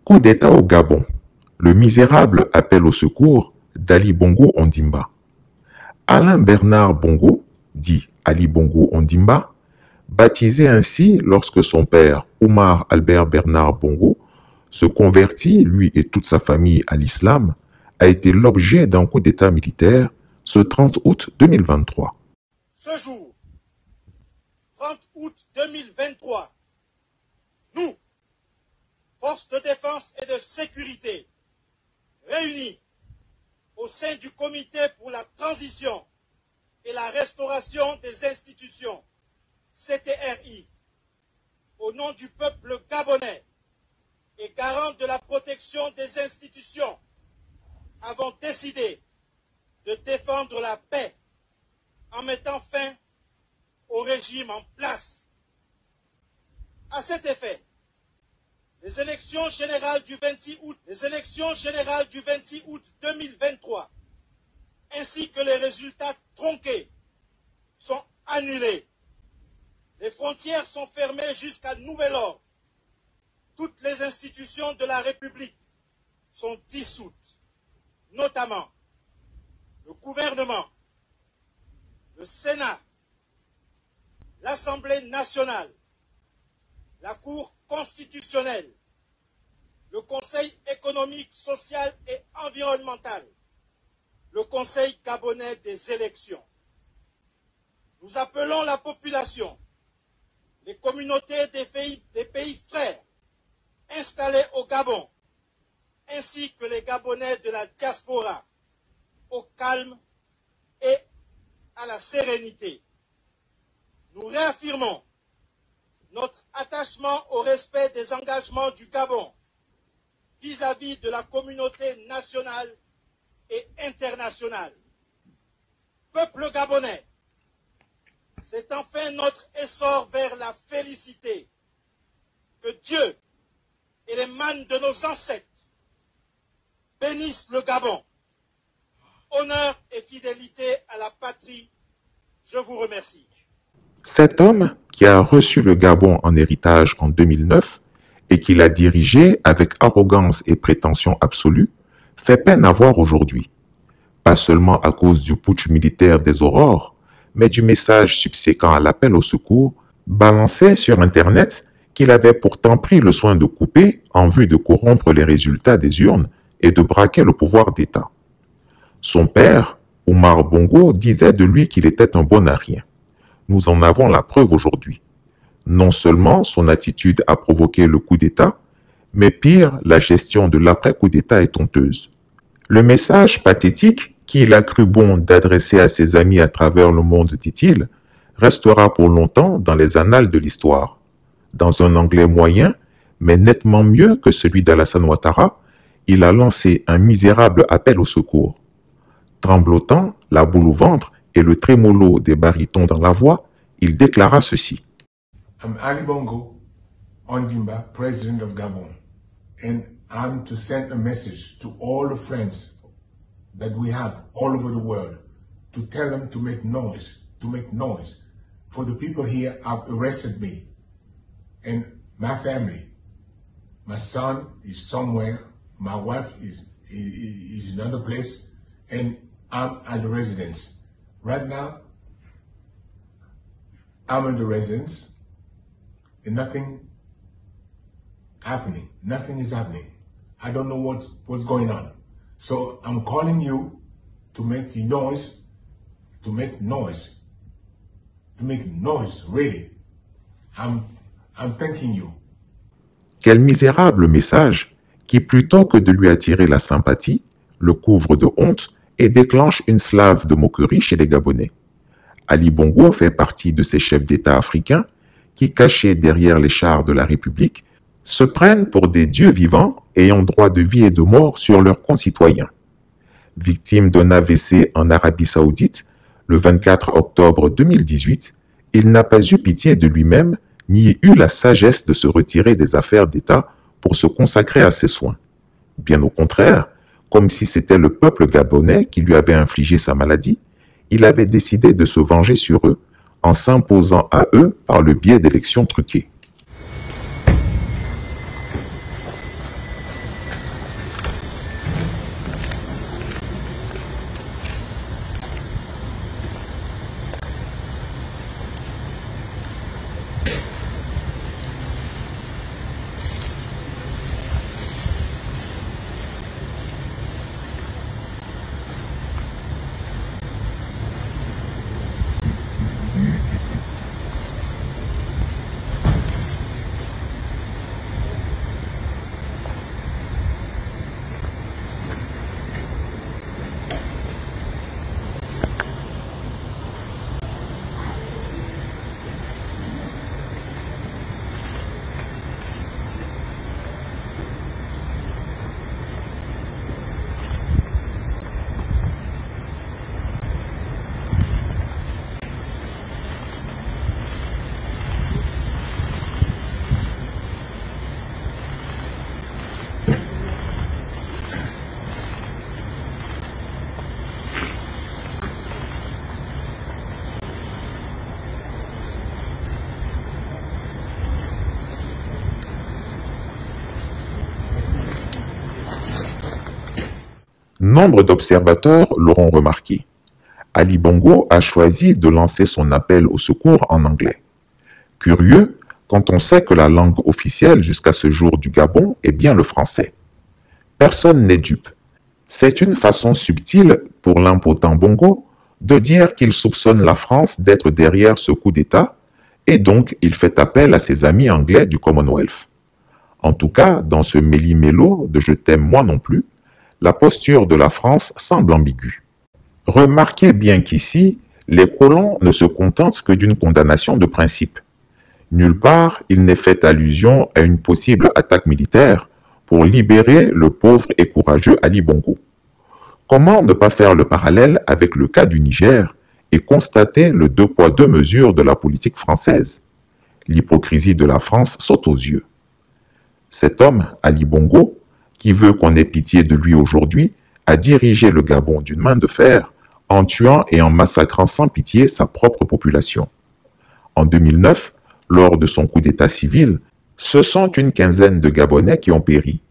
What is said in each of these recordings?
Coup d'État au Gabon. Le misérable appel au secours d'Ali Bongo Ondimba. Alain Bernard Bongo, dit Ali Bongo Ondimba, baptisé ainsi lorsque son père, Omar Albert Bernard Bongo, se convertit, lui et toute sa famille, à l'islam, a été l'objet d'un coup d'État militaire ce 30 août 2023. Ce jour, 30 août 2023, nous, forces de défense et de sécurité, réunis au sein du Comité pour la transition et la restauration des institutions, CTRI, au nom du peuple gabonais et garant de la protection des institutions, avons décidé de défendre la paix en mettant fin au régime en place. À cet effet, les élections générales du 26 août 2023, ainsi que les résultats tronqués, sont annulés. Les frontières sont fermées jusqu'à nouvel ordre. Toutes les institutions de la République sont dissoutes, notamment le gouvernement, le Sénat, l'Assemblée nationale, la Cour constitutionnelle, le Conseil économique, social et environnemental, le Conseil gabonais des élections. Nous appelons la population, les communautés des pays frères installés au Gabon, ainsi que les Gabonais de la diaspora, au calme et à la sérénité. Nous réaffirmons notre attachement au respect des engagements du Gabon vis-à-vis de la communauté nationale et internationale. Peuple gabonais, c'est enfin notre essor vers la félicité. Que Dieu et les mânes de nos ancêtres bénissent le Gabon. Honneur et fidélité à la patrie, je vous remercie. Cet homme, qui a reçu le Gabon en héritage en 2009 et qui l'a dirigé avec arrogance et prétention absolue, fait peine à voir aujourd'hui. Pas seulement à cause du putsch militaire des Aurores, mais du message subséquent à l'appel au secours, balancé sur Internet, qu'il avait pourtant pris le soin de couper en vue de corrompre les résultats des urnes et de braquer le pouvoir d'État. Son père, Omar Bongo, disait de lui qu'il était un bon à rien. Nous en avons la preuve aujourd'hui. Non seulement son attitude a provoqué le coup d'État, mais pire, la gestion de l'après-coup d'État est honteuse. Le message pathétique qu'il a cru bon d'adresser à ses amis à travers le monde, dit-il, restera pour longtemps dans les annales de l'histoire. Dans un anglais moyen, mais nettement mieux que celui d'Alassane Ouattara, il a lancé un misérable appel au secours. Tremblotant, la boule au ventre et le trémolo des barytons dans la voix, il déclara ceci. I'm Ali Bongo Ondimba, President of Gabon, and I'm to send a message to all the friends that we have all over the world to tell them to make noise, For the people here have arrested me and my family. My son is somewhere, my wife is in another place, and I'm at the residence. Right now, I'm in the residence and nothing is happening. I don't know what's going on. So I'm calling you to make noise, really. I'm thanking you. Quel misérable message qui, plutôt que de lui attirer la sympathie, le couvre de honte et déclenche une slave de moquerie chez les Gabonais. Ali Bongo fait partie de ces chefs d'État africains qui, cachés derrière les chars de la République, se prennent pour des dieux vivants ayant droit de vie et de mort sur leurs concitoyens. Victime d'un AVC en Arabie Saoudite, le 24 octobre 2018, il n'a pas eu pitié de lui-même ni eu la sagesse de se retirer des affaires d'État pour se consacrer à ses soins. Bien au contraire, comme si c'était le peuple gabonais qui lui avait infligé sa maladie, il avait décidé de se venger sur eux en s'imposant à eux par le biais d'élections truquées. Nombre d'observateurs l'auront remarqué. Ali Bongo a choisi de lancer son appel au secours en anglais. Curieux, quand on sait que la langue officielle jusqu'à ce jour du Gabon est bien le français. Personne n'est dupe. C'est une façon subtile pour l'impotent Bongo de dire qu'il soupçonne la France d'être derrière ce coup d'État et donc il fait appel à ses amis anglais du Commonwealth. En tout cas, dans ce méli-mélo de « je t'aime moi non plus », la posture de la France semble ambiguë. Remarquez bien qu'ici, les colons ne se contentent que d'une condamnation de principe. Nulle part, il n'est fait allusion à une possible attaque militaire pour libérer le pauvre et courageux Ali Bongo. Comment ne pas faire le parallèle avec le cas du Niger et constater le deux poids deux mesures de la politique française? L'hypocrisie de la France saute aux yeux. Cet homme, Ali Bongo, qui veut qu'on ait pitié de lui aujourd'hui, a dirigé le Gabon d'une main de fer en tuant et en massacrant sans pitié sa propre population. En 2009, lors de son coup d'État civil, ce sont une quinzaine de Gabonais qui ont péri.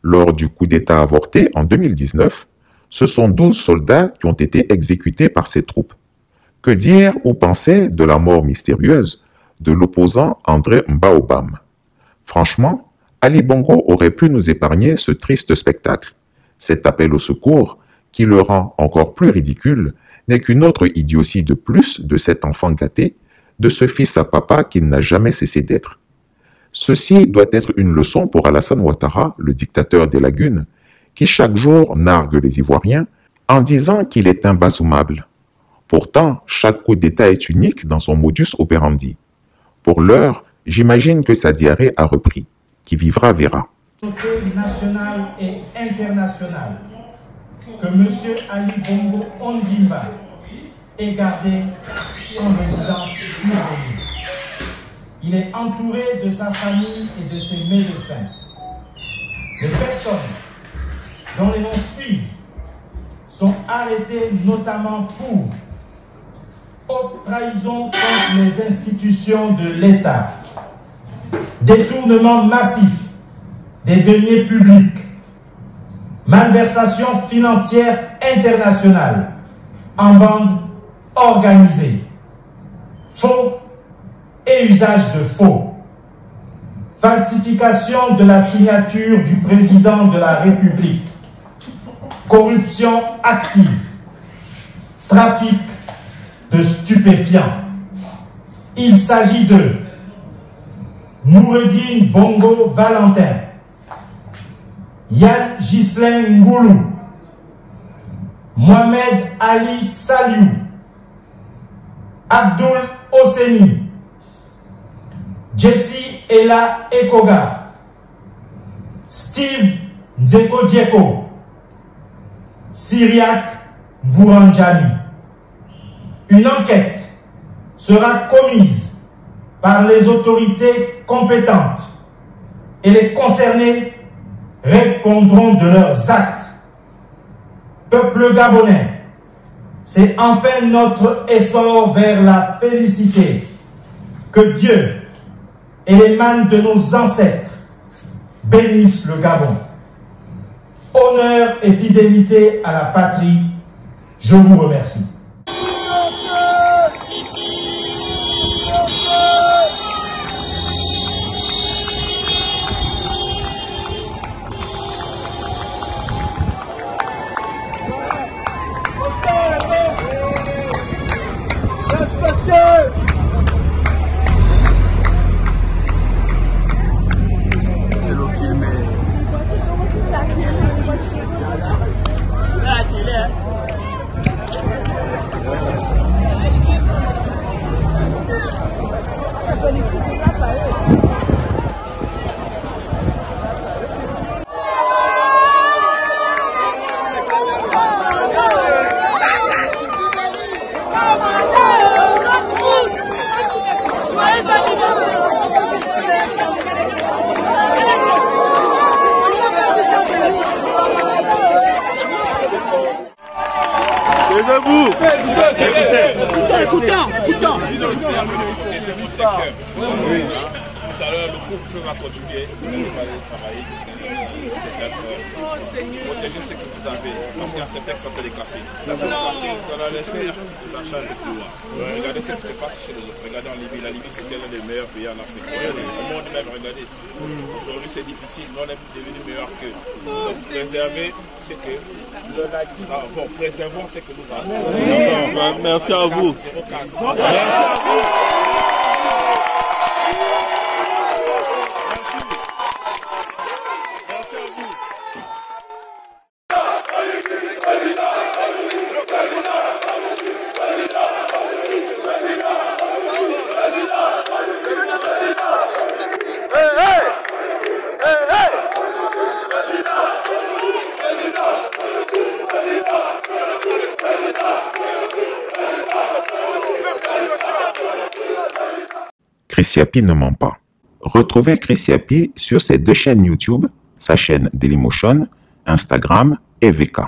Lors du coup d'État avorté en 2019, ce sont 12 soldats qui ont été exécutés par ses troupes. Que dire ou penser de la mort mystérieuse de l'opposant André Mbaobam? Franchement, Ali Bongo aurait pu nous épargner ce triste spectacle. Cet appel au secours, qui le rend encore plus ridicule, n'est qu'une autre idiotie de plus de cet enfant gâté, de ce fils à papa qu'il n'a jamais cessé d'être. Ceci doit être une leçon pour Alassane Ouattara, le dictateur des lagunes, qui chaque jour nargue les Ivoiriens en disant qu'il est imbasoumable. Pourtant, chaque coup d'État est unique dans son modus operandi. Pour l'heure, j'imagine que sa diarrhée a repris. Qui vivra verra. National et international que M. Ali Bongo Ondimba est gardé en résidence surveillée. Il est entouré de sa famille et de ses médecins. Les personnes dont les noms suivent sont arrêtées notamment pour haute trahison contre les institutions de l'État, détournement massif des deniers publics, malversation financière internationale en bande organisée, faux et usage de faux, falsification de la signature du président de la République, corruption active, trafic de stupéfiants. Il s'agit de Noureddine Bongo Valentin, Yann Ghislain Ngoulou, Mohamed Ali Saliou, Abdul Hosseini, Jesse Ella Ekoga, Steve Nzeko Dieko, Syriac Vouranjali. Une enquête sera commise par les autorités compétentes et les concernés répondront de leurs actes. Peuple gabonais, c'est enfin notre essor vers la félicité. Que Dieu et les mains de nos ancêtres bénissent le Gabon. Honneur et fidélité à la patrie, je vous remercie. Écoutons. tout à l'heure, le couvre-feu va continuer. Vous allez travailler jusqu'à 17 heures. Protégez ce que vous avez. Parce qu'il y a certains qui sont déclassés. Là, c'est déclassé, vous allez faire des achats de couloirs. Regardez ce qui se passe chez les autres. Regardez en Libye. La Libye, c'était l'un des meilleurs pays en Afrique. Regardez, le monde même, regardez. Aujourd'hui, c'est difficile. Nous, on est devenu meilleur qu'eux. Donc, préserver ce que nous avons. Préservons ce que nous avons. Merci à vous. Merci à vous. Chris Yapi ne ment pas. Retrouvez Chris Yapi sur ses deux chaînes YouTube, sa chaîne Dailymotion, Instagram et VK.